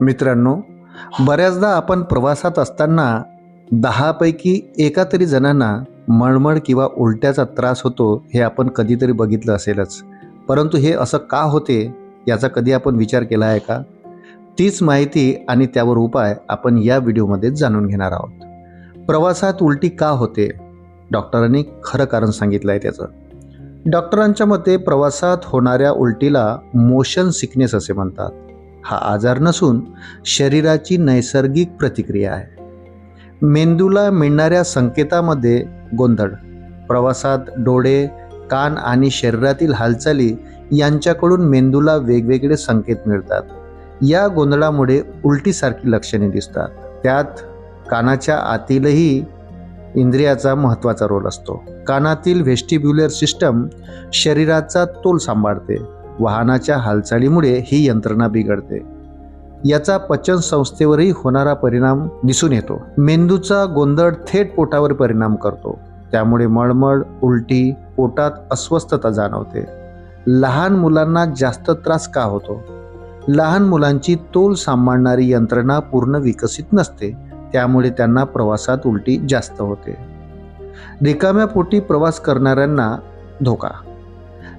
मित्रांनो, बऱ्याचदा आपण प्रवासात असताना 10 पैकी एका तरी जणांना मळमळ किंवा उलट्याचा त्रास होतो हे आपण कधीतरी बघितलं असेलच. परंतु हे असं का होते याचा कधी आपण विचार केला आहे का? तीच माहिती आणि त्यावर उपाय आपण या व्हिडिओमध्ये जाणून घेणार आहोत. प्रवासात उलटी का होते? डॉक्टरांनी खरं कारण सांगितलं आहे त्याचं. डॉक्टरांच्या मते प्रवासात होणाऱ्या उलटीला मोशन सिकनेस असे म्हणतात. हा आजार नसून शरीराची नैसर्गिक प्रतिक्रिया आहे. मेंदूला मिळणाऱ्या संकेतामध्ये गोंधळ, प्रवासात डोळे, कान आणि शरीरातील हालचाली यांच्याकडून मेंदूला वेगवेगळे संकेत मिळतात. या गोंधळामुळे उलटीसारखी लक्षणे दिसतात. त्यात कानाच्या आतीलही इंद्रियाचा महत्त्वाचा रोल असतो. कानातील व्हेस्टिब्युलर सिस्टम शरीराचा तोल सांभाळते. वाहनाच्या हालचालीमुळे ही यंत्रणा बिघडते. याचा पचन संस्थेवरही होणारा परिणाम दिसून येतो. मेंदूचा गोंधळ थेट पोटावर परिणाम करतो. त्यामुळे मळमळ, उलटी, पोटात अस्वस्थता जाणवते. लहान मुलांना जास्त त्रास का होतो? लहान मुलांची तोल सांभाळणारी यंत्रणा पूर्ण विकसित नसते. त्यामुळे त्यांना प्रवासात उलटी जास्त होते. रिकाम्या पोटी प्रवास करणाऱ्यांना धोका.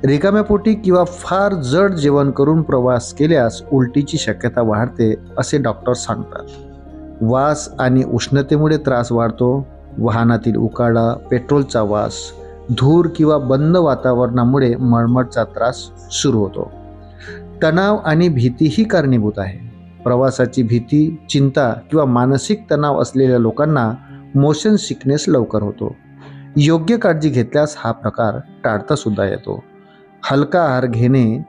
रिकाम्या पोटी किंवा फार जड जेवण करून प्रवास केल्यास उलटीची शक्यता वाढते असे डॉक्टर सांगतात. वास आणि उष्णतेमुळे त्रास वाढतो. वाहनातील उकाडा, पेट्रोलचा वास, धूर किंवा बंद वातावरणामुळे मळमळचा त्रास सुरू होतो. तणाव आणि भीतीही कारणीभूत आहे. प्रवासाची भीती, चिंता किंवा मानसिक तणाव असलेल्या लोकांना मोशन सिकनेस लवकर होतो. योग्य काळजी घेतल्यास हा प्रकार टाळता सुद्धा येतो. हलका आहार घेणे,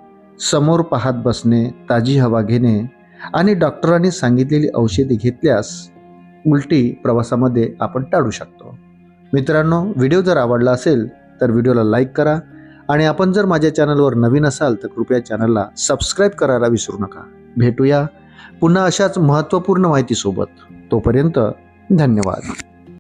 समोर पाहत बसणे, ताजी हवा घेणे आणि डॉक्टरांनी सांगितलेली औषधे घेतल्यास उलटी प्रवासामध्ये आपण टाळू शकतो. मित्रांनो, व्हिडिओ जर आवडला असेल तर व्हिडिओला लाईक करा आणि आपण जर माझ्या चॅनलवर नवीन असाल तर कृपया चॅनलला सबस्क्राईब करायला विसरू नका. भेटूया पुन्हा अशाच महत्त्वपूर्ण माहितीसोबत. तोपर्यंत धन्यवाद.